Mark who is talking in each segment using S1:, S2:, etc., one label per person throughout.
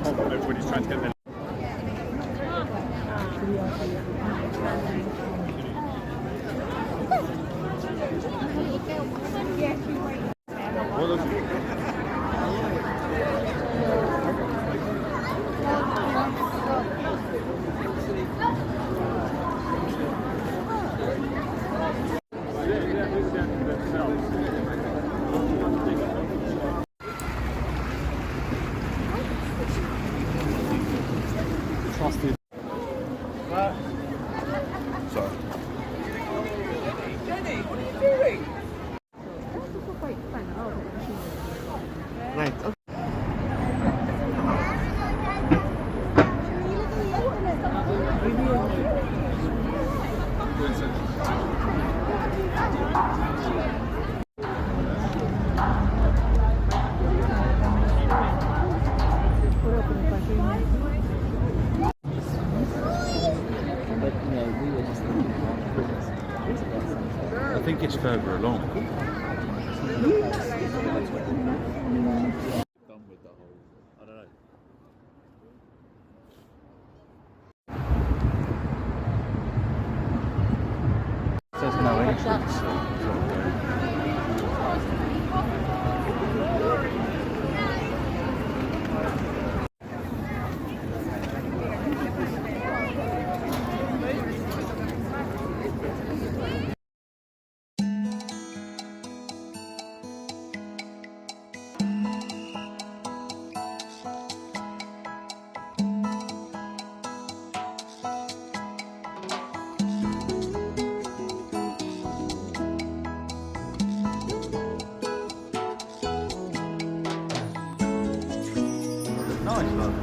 S1: everybody's trying to get their. Trusted. Sorry.
S2: Jenny, what are you doing?
S3: Right. Okay.
S1: I think it's further along.
S3: Done with the whole. I don't know.
S1: There's no entrance. Nice, love.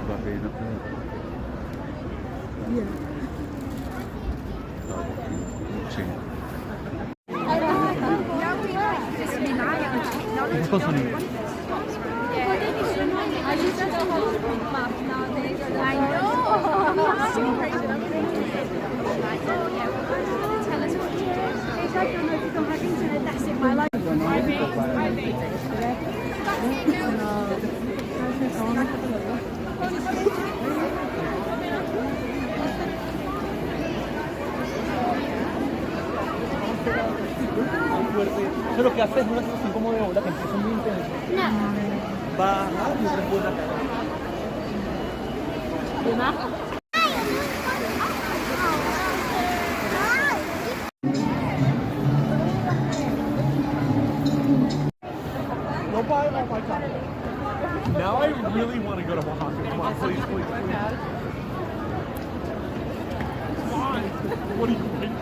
S1: About being up there.
S2: Yeah.
S1: Watching.
S4: Eso lo que hace es una sensación como de ola que empieza muy intensa. Baja y después la cara. No buy it on my time. Now I really want to go to Oaxaca. Come on, please, please, please. Fine. What do you think?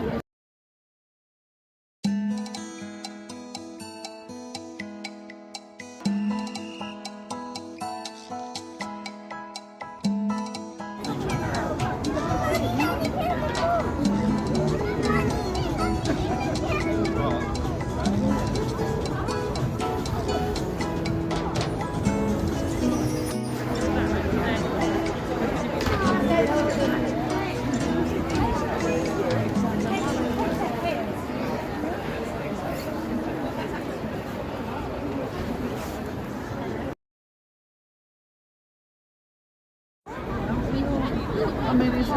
S2: I mean, is it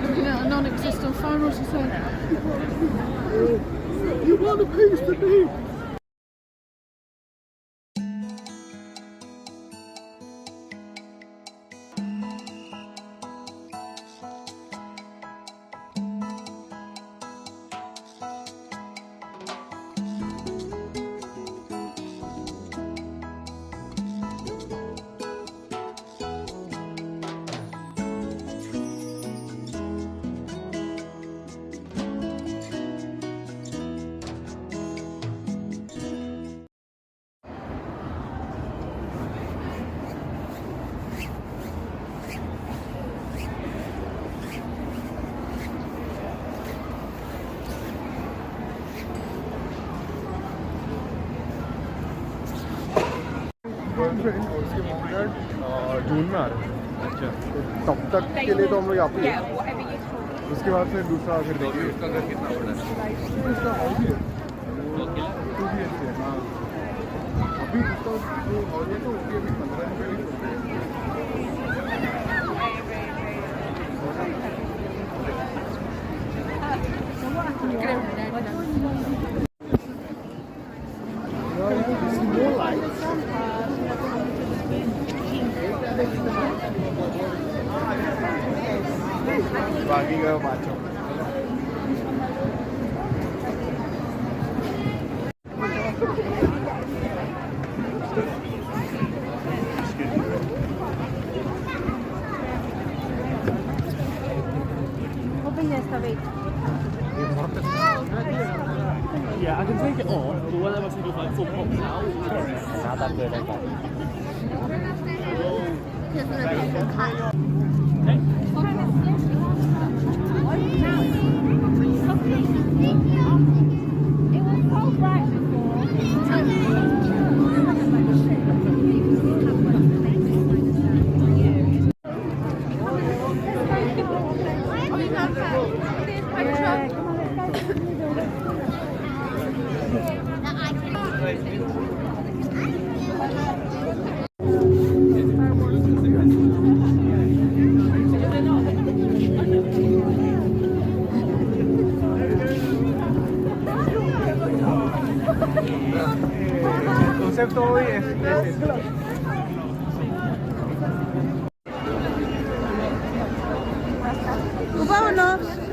S2: looking at a non-existent phone or something?
S4: You want a piece to me? जून में आ रहे हैं। अच्छा, तब तक के लिए तो हम लोग यहाँ पे
S5: उसके बाद फिर दूसरा फिर
S1: तो अभी उसका घर कितना बड़ा है?
S5: उसका हाउस है
S1: वो अकेला?
S5: 2 BHK, हाँ। अभी उसका जो हॉल है तो उसकी अभी 15 रुपये भी चलते हैं। More lights. बाकी का बात
S6: Open yesterday.
S4: Yeah, I can take it off, but whenever she goes like full pop now, not that good, okay.
S6: It was so bright
S5: El concepto hoy es ese.
S2: Vámonos.